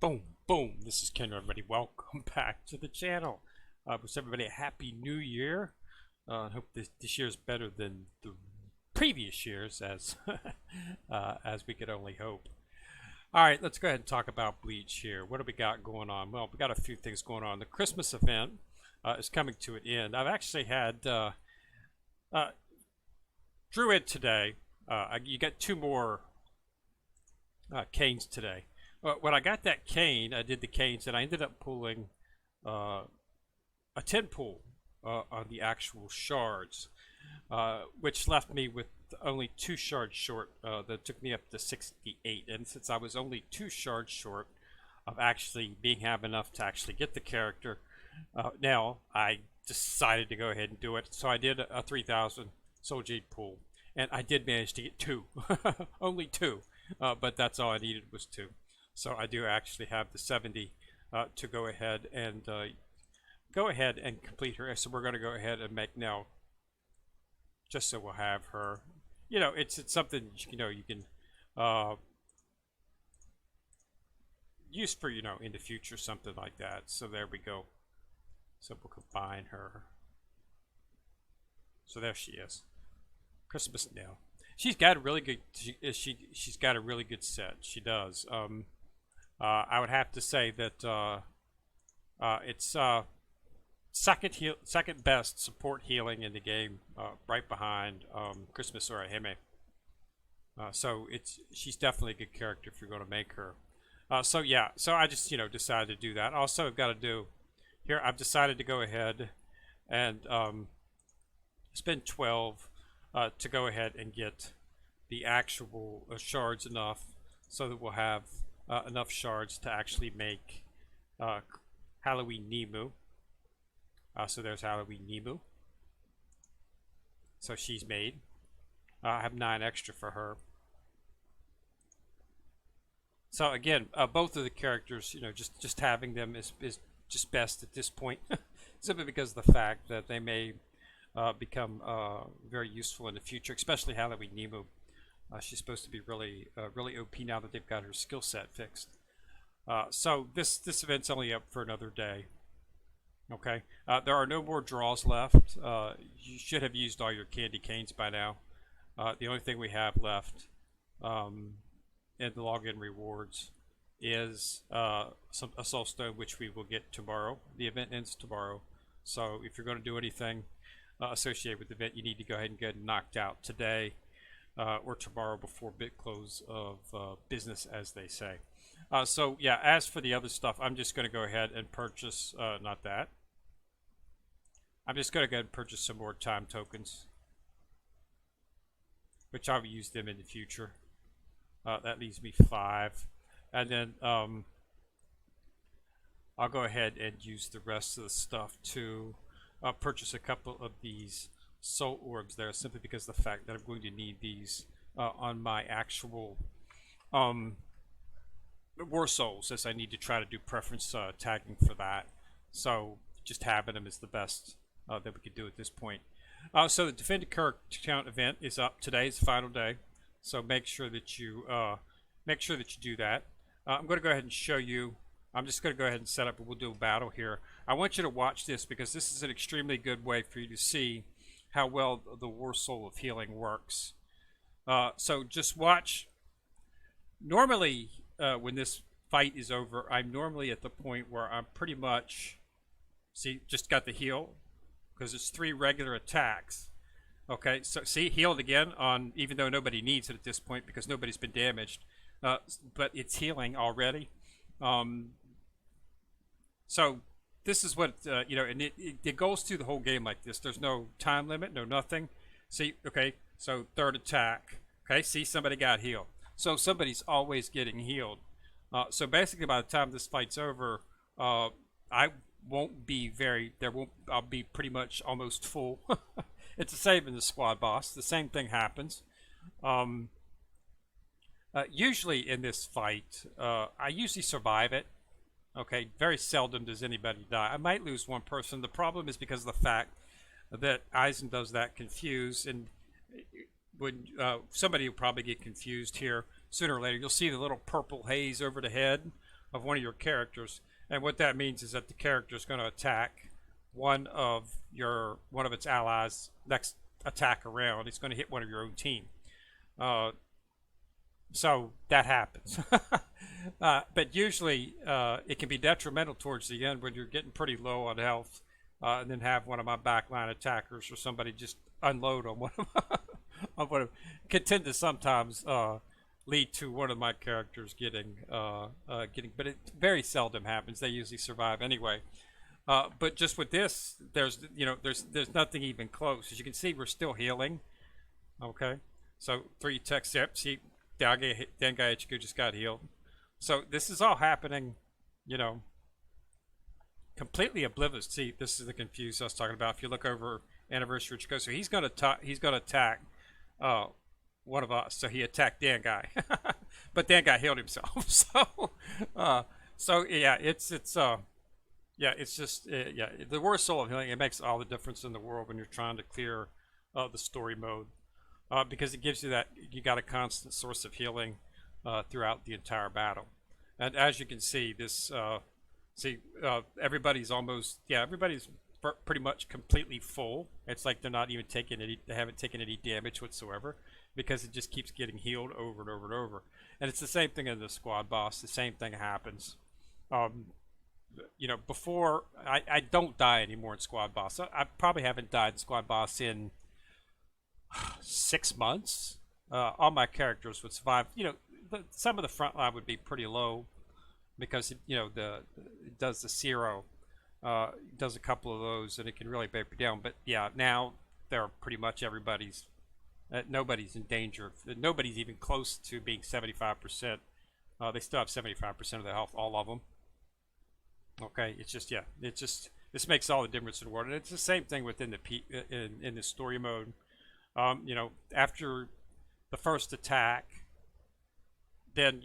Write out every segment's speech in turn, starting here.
Boom, boom. This is Ken, everybody. Welcome back to the channel. Wish everybody a happy new year. I hope this year is better than the previous years, as as we could only hope. All right, let's go ahead and talk about Bleach here. What do we got going on? Well, we got a few things going on. The Christmas event is coming to an end. I've actually had drew it today. You got two more canes today. When I got that cane, I did the canes, and I ended up pulling a 10 pull on the actual shards, which left me with only 2 shards short. That took me up to 68, and since I was only 2 shards short of actually having enough to actually get the character, now I decided to go ahead and do it. So I did a 3,000 Soul Jade pull, and I did manage to get 2, only 2, but that's all I needed was 2. So I do actually have the 70 to go ahead and complete her. So we're going to go ahead and make now, just so we'll have her. You know, it's something you can use for in the future, something like that. So there we go. So we'll combine her. So there she is. Christmas now. She's got a really good. She's got a really good set. She does. I would have to say that it's second best support healing in the game, right behind Christmas or Hime. So she's definitely a good character if you're going to make her. So yeah, so I just decided to do that. Also, I've got to do here. I've decided to go ahead and spend 12 to go ahead and get the actual shards enough, so that we'll have enough shards to actually make Halloween Nemu. So there's Halloween Nemu. So she's made. I have 9 extra for her. So again, both of the characters, just having them is just best at this point, simply because of the fact that they may become very useful in the future, especially Halloween Nemu. She's supposed to be really OP now that they've got her skill set fixed. So this event's only up for another day. Okay, there are no more draws left. You should have used all your candy canes by now. The only thing we have left in the login rewards is a soul stone, which we will get tomorrow. The event ends tomorrow, so if you're going to do anything associated with the event, you need to go ahead and get it knocked out today. Or tomorrow before bit close of business, as they say. So yeah, as for the other stuff, I'm just going to go ahead and purchase, not that. I'm just going to go ahead and purchase some more time tokens, which I'll use them in the future. That leaves me 5. And then I'll go ahead and use the rest of the stuff to purchase a couple of these soul orbs there, simply because of the fact that I'm going to need these on my actual war souls, as I need to try to do preference tagging for that. So just having them is the best that we could do at this point. So the defended character count event is up. Today is the final day, so make sure that you do that. I'm going to go ahead and show you. I'm just going to go ahead and set up, and we'll do a battle here. I want you to watch this, because this is an extremely good way for you to see how well the War Soul of Healing works. So just watch. Normally, when this fight is over, I'm normally at the point where I'm pretty much, see, just got the heal, because it's 3 regular attacks. Okay, so see, healed again on, even though nobody needs it at this point because nobody's been damaged, but it's healing already. So this is what, and it goes through the whole game like this. There's no time limit, no nothing. See, okay, so 3rd attack. Okay, see, somebody got healed. So somebody's always getting healed. So basically, by the time this fight's over, I won't be I'll be pretty much almost full. It's the same in the squad boss. The same thing happens. Usually in this fight, I usually survive it. Okay, very seldom does anybody die. I might lose one person. The problem is because of the fact that Eisen does that confused, and when somebody will probably get confused here sooner or later. You'll see the little purple haze over the head. of one of your characters, and what that means is that the character is going to attack one of its allies next attack around. It's going to hit one of your own team. Uh, so that happens. But usually it can be detrimental towards the end when you're getting pretty low on health, and then have one of my backline attackers or somebody just unload on one of my, on one of, can tend to sometimes lead to one of my characters getting, but it very seldom happens. They usually survive anyway. But just with this, there's nothing even close. As you can see, we're still healing. Okay, so 3 tech steps. See, Dengai HQ just got healed. So this is all happening, you know, completely oblivious. See, this is the confused I was talking about. If you look over Anniversary Chico, so he's gonna attack one of us. So he attacked Dengai, but Dengai healed himself. So yeah, it's just yeah, the Worst Soul of Healing. It makes all the difference in the world when you're trying to clear the story mode, because it gives you that you got a constant source of healing throughout the entire battle. And as you can see, this everybody's everybody's pretty much completely full. It's like they're not even they haven't taken any damage whatsoever, because it just keeps getting healed over and over and over. And it's the same thing in the squad boss. The same thing happens. Before I don't die anymore in squad boss. I probably haven't died in squad boss in 6 months. All my characters would survive. Some of the front line would be pretty low, because it does the zero, does a couple of those, and it can really break down. But yeah, now they're pretty much nobody's in danger. Nobody's even close to being 75%. They still have 75% of their health, all of them. Okay, this makes all the difference in the world, and it's the same thing within in the story mode. After the first attack, then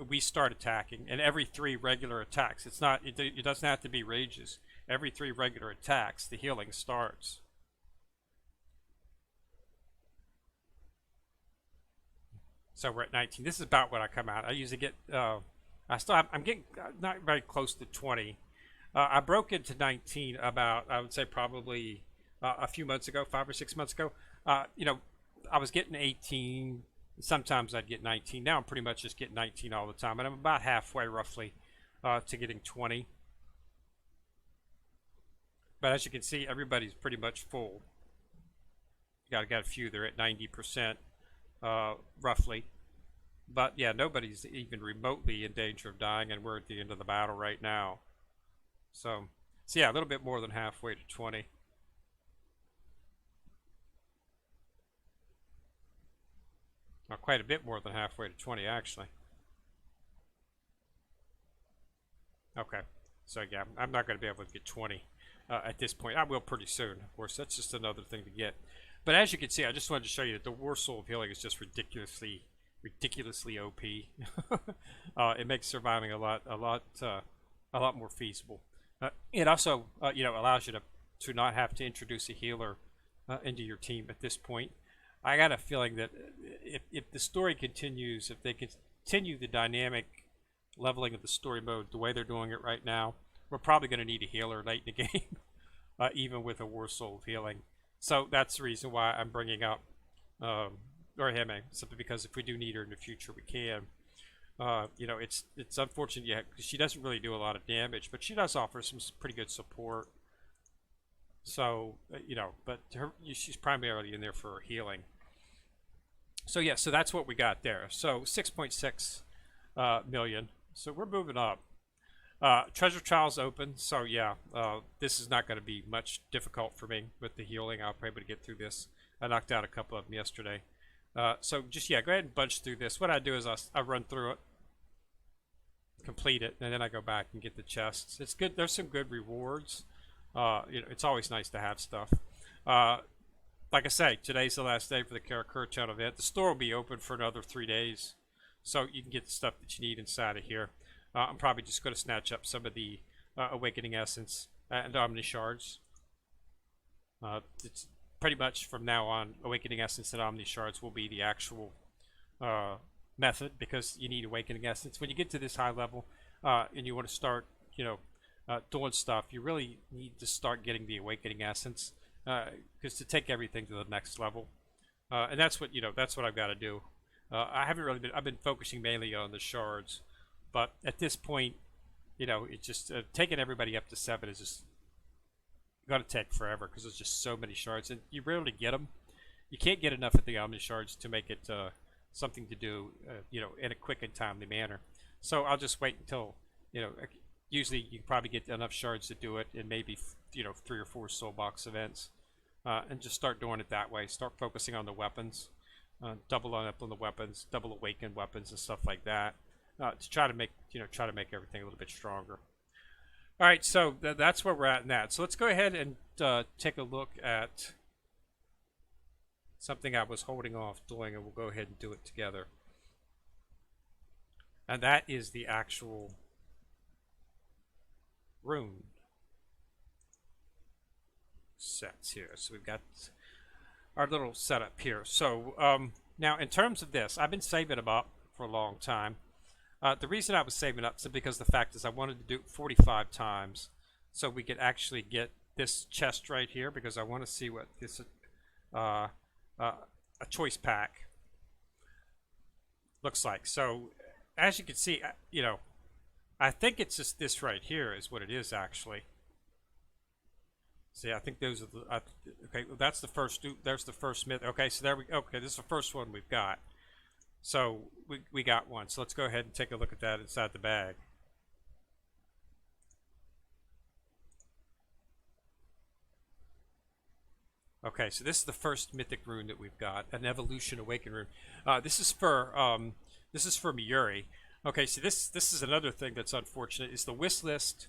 we start attacking, and every 3 regular attacks, it doesn't have to be rages. Every 3 regular attacks, the healing starts. So we're at 19. This is about what I come out. I usually get. I'm getting not very close to 20. I broke into 19 about, I would say, probably a few months ago, 5 or 6 months ago. I was getting 18. Sometimes I'd get 19. Now I'm pretty much just getting 19 all the time, and I'm about halfway, roughly, to getting 20. But as you can see, everybody's pretty much full. Got a few. They're at 90%, roughly. But yeah, nobody's even remotely in danger of dying, and we're at the end of the battle right now. So yeah, a little bit more than halfway to 20. Well, quite a bit more than halfway to 20, actually. Okay, so yeah, I'm not going to be able to get 20 at this point. I will pretty soon, of course. That's just another thing to get. But as you can see, I just wanted to show you that the Worst Soul of Healing is just ridiculously OP. It makes surviving a lot more feasible. It also allows you to not have to introduce a healer into your team at this point. I got a feeling that if the story continues, if they continue the dynamic leveling of the story mode the way they're doing it right now, we're probably going to need a healer late in the game, even with a Worst Soul of Healing. So that's the reason why I'm bringing up Orihime, simply because if we do need her in the future, we can. It's unfortunate, because she doesn't really do a lot of damage, but she does offer some pretty good support. So but she's primarily in there for healing. So yeah, so that's what we got there. So 6.6 million. So we're moving up. Treasure Trials open. So yeah, this is not going to be much difficult for me with the healing. I'll be able to get through this. I knocked out a couple of them yesterday. So just go ahead and bunch through this. What I do is I run through it, complete it, and then I go back and get the chests. It's good. There's some good rewards. It's always nice to have stuff. Like I say, today's the last day for the Karakura event. The store will be open for another 3 days, so you can get the stuff that you need inside of here. I'm probably just going to snatch up some of the Awakening Essence and Omni Shards. It's pretty much from now on, Awakening Essence and Omni Shards will be the actual method, because you need Awakening Essence. When you get to this high level, and you want to start, doing stuff, you really need to start getting the awakening essence, because to take everything to the next level, and that's what I've got to do. I haven't really been. I've been focusing mainly on the shards, but at this point, it's just taking everybody up to 7 is just going to take forever because there's just so many shards, and you rarely get them. You can't get enough of the Omni shards to make it something to do, in a quick and timely manner. So I'll just wait until, usually you can probably get enough shards to do it in maybe, 3 or 4 soul box events, and just start doing it that way. Start focusing on the weapons, double up on the weapons, double awaken weapons and stuff like that, to try to make everything a little bit stronger. All right, so that's where we're at in that. So let's go ahead and take a look at something I was holding off doing, and we'll go ahead and do it together. And that is the actual rune sets here. So we've got our little setup here. So now in terms of this, I've been saving them up for a long time. The reason I was saving up is because the fact is I wanted to do it 45 times so we could actually get this chest right here, because I want to see what this a choice pack looks like. So as you can see, I think it's just this right here is what it is actually. See, I think those are the okay. Well, that's the first. There's the first myth. Okay, so there we. Okay, this is the first one we've got. So we got one. So let's go ahead and take a look at that inside the bag. Okay, so this is the first mythic rune that we've got, an evolution awaken rune. This is for Miuri. Okay, so this is another thing that's unfortunate is the wish list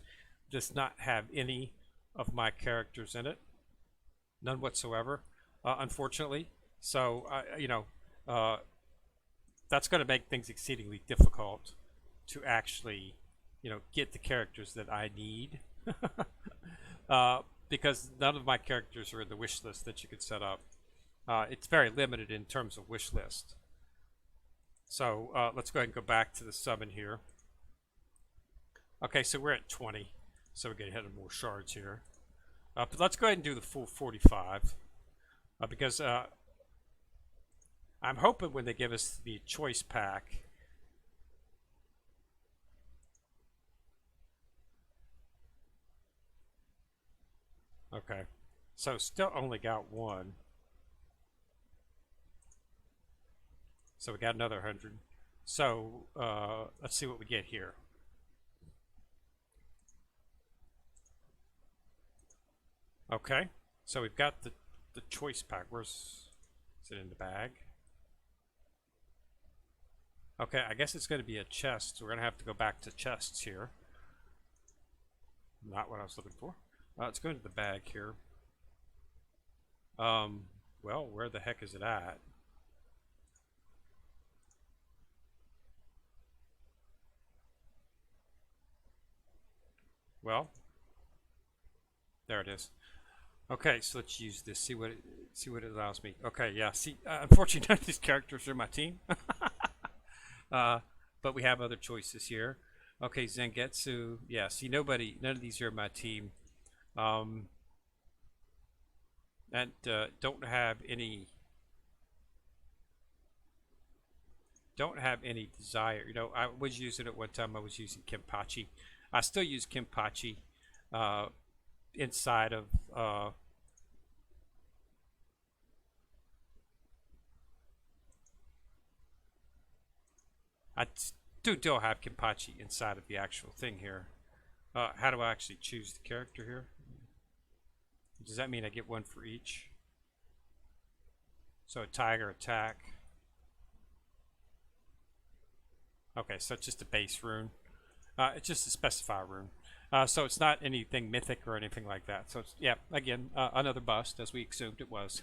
does not have any of my characters in it, none whatsoever, unfortunately. So that's going to make things exceedingly difficult to actually, get the characters that I need. Because none of my characters are in the wish list that you could set up. It's very limited in terms of wish list. So let's go ahead and go back to the summon here. Okay, so we're at 20. So we're getting ahead of more shards here. But let's go ahead and do the full 45. Because I'm hoping when they give us the choice pack, okay, so still only got one. So we got another 100. So let's see what we get here. Okay, so we've got the choice pack. Is it in the bag? Okay, I guess it's going to be a chest. So we're going to have to go back to chests here. Not what I was looking for. Let's go into the bag here. Well, where the heck is it at? Well, there it is. Okay, so let's use this. See what it allows me. Okay, yeah. See, unfortunately, none of these characters are my team. But we have other choices here. Okay, Zangetsu. Yeah. See, none of these are my team. And don't have any desire. I was using it one time. I was using Kenpachi. I still use Kenpachi inside of I do still have Kenpachi inside of the actual thing here. How do I actually choose the character here? Does that mean I get one for each? So a tiger attack. Okay, so it's just a base rune. It's just a specify rune. So it's not anything mythic or anything like that. So it's, yeah, again, another bust, as we assumed it was.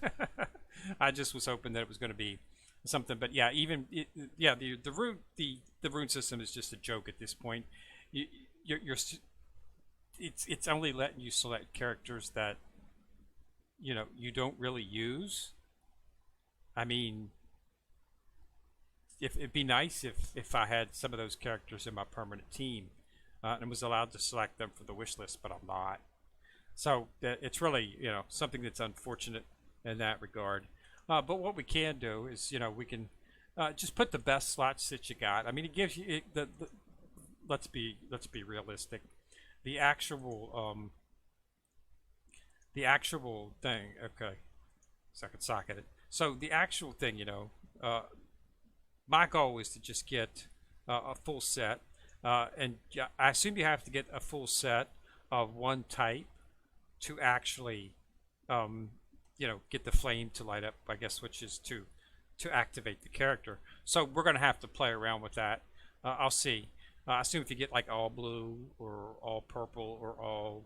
I just was hoping that it was going to be something, but yeah, the rune system is just a joke at this point. It's only letting you select characters that you don't really use. I mean, if it'd be nice if I had some of those characters in my permanent team, and was allowed to select them for the wish list, but I'm not. So it's really, something that's unfortunate in that regard. But what we can do is, we can just put the best slots that you got. I mean, it gives you let's be realistic. The actual thing. Okay, so I can socket it. So the actual thing, my goal is to just get a full set, and I assume you have to get a full set of one type to actually, get the flame to light up. I guess, which is to activate the character. So we're going to have to play around with that. I'll see. I assume if you get like all blue or all purple or all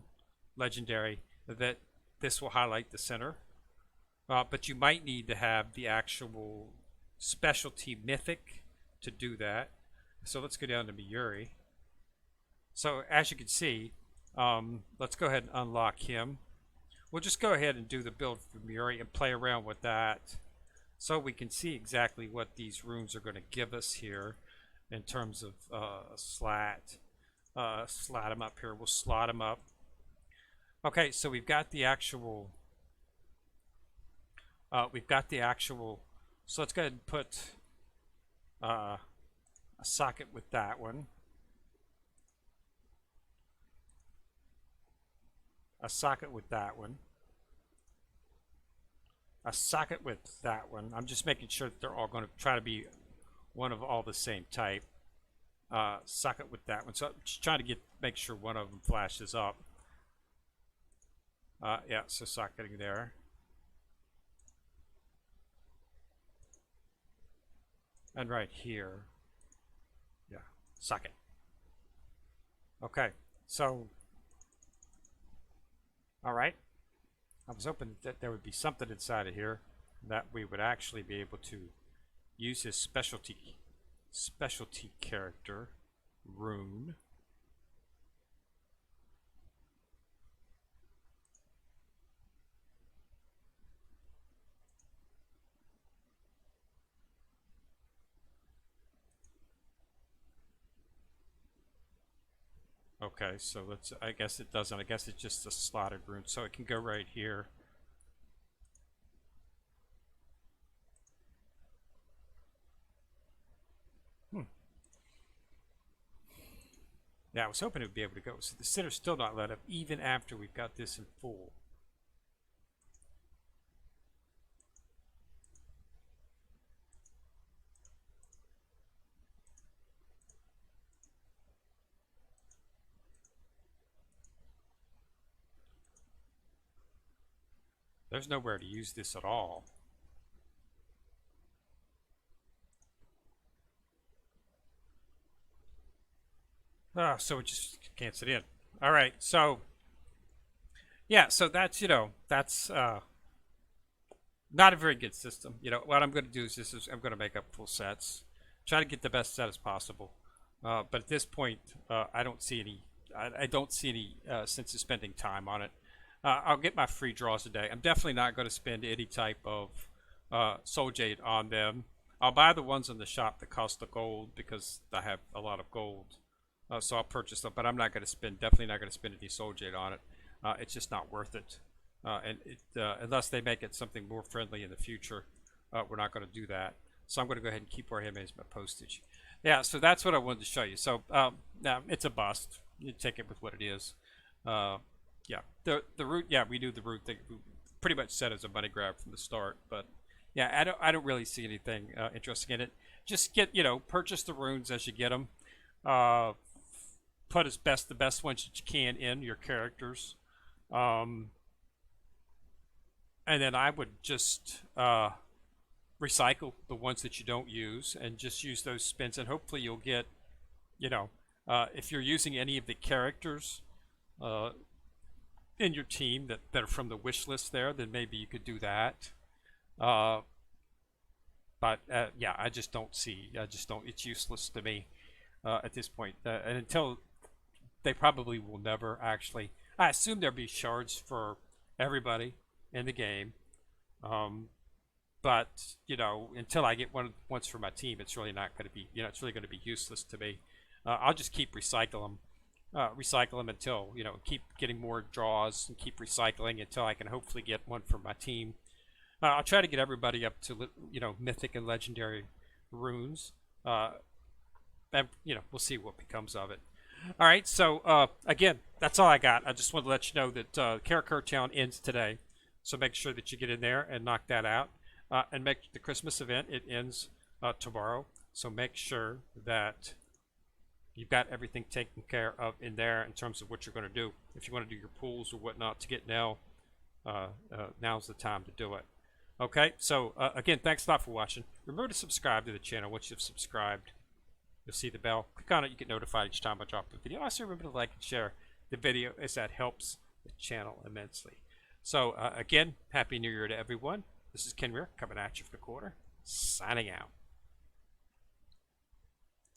legendary, that this will highlight the center. But you might need to have the actual specialty mythic to do that. So let's go down to Miyuri. So as you can see, let's go ahead and unlock him. We'll just go ahead and do the build for Miyuri and play around with that, so we can see exactly what these runes are going to give us here in terms of slot them up here. We'll slot them up. Okay, so we've got the actual. So let's go ahead and put a socket with that one. A socket with that one. A socket with that one. I'm just making sure that they're all going to try to be one of all the same type. Socket with that one. So I'm just trying to make sure one of them flashes up. Yeah, so socketing there. And right here. Yeah, socket. Okay, so all right. I was hoping that there would be something inside of here that we would actually be able to use his specialty character, Rune. Okay, so let's. I guess it doesn't. I guess it's just a slotted rune, so it can go right here. Yeah, I was hoping it would be able to go. So the center's still not lit up, even after we've got this in full. There's nowhere to use this at all. So it just can't sit in. All right, so yeah, so that's not a very good system. What I'm going to do is I'm going to make up full sets, try to get the best set as possible. But at this point, I don't see any. I don't see any sense of spending time on it. I'll get my free draws today. I'm definitely not going to spend any type of soul jade on them. I'll buy the ones in the shop that cost the gold because I have a lot of gold. So I'll purchase them, but I'm not going to definitely not going to spend any soul jade on it. It's just not worth it. Unless they make it something more friendly in the future, we're not going to do that. So I'm going to go ahead and keep where him as my postage. Yeah, so that's what I wanted to show you. So now it's a bust. You take it with what it is. Yeah, the root. Yeah, we do the root thing. We pretty much set as a money grab from the start. But yeah, I don't really see anything interesting in it. Just purchase the runes as you get them. Put the best ones that you can in your characters. And then I would just recycle the ones that you don't use and just use those spins, and hopefully you'll get, if you're using any of the characters in your team that are from the wish list there, then maybe you could do that. But yeah, I just don't. It's useless to me at this point, and until they probably will never actually. I assume there'll be shards for everybody in the game, but until I get once for my team, it's really not going to be. It's really going to be useless to me. I'll just keep recycling them, recycle them until, keep getting more draws and keep recycling until I can hopefully get one for my team. I'll try to get everybody up to, mythic and legendary runes. And, we'll see what becomes of it. All right, so again, that's all I got. I just wanted to let you know that Karakurt Town ends today, so make sure that you get in there and knock that out. And make the Christmas event, it ends tomorrow, so make sure that you've got everything taken care of in there in terms of what you're going to do. If you want to do your pools or whatnot to get now, now's the time to do it. Okay, so again, thanks a lot for watching. Remember to subscribe to the channel. Once you've subscribed, you'll see the bell. Click on it, you get notified each time I drop a video. Also remember to like and share the video, as that helps the channel immensely. So again, Happy New Year to everyone. This is Ken Rear coming at you from the corner, signing out.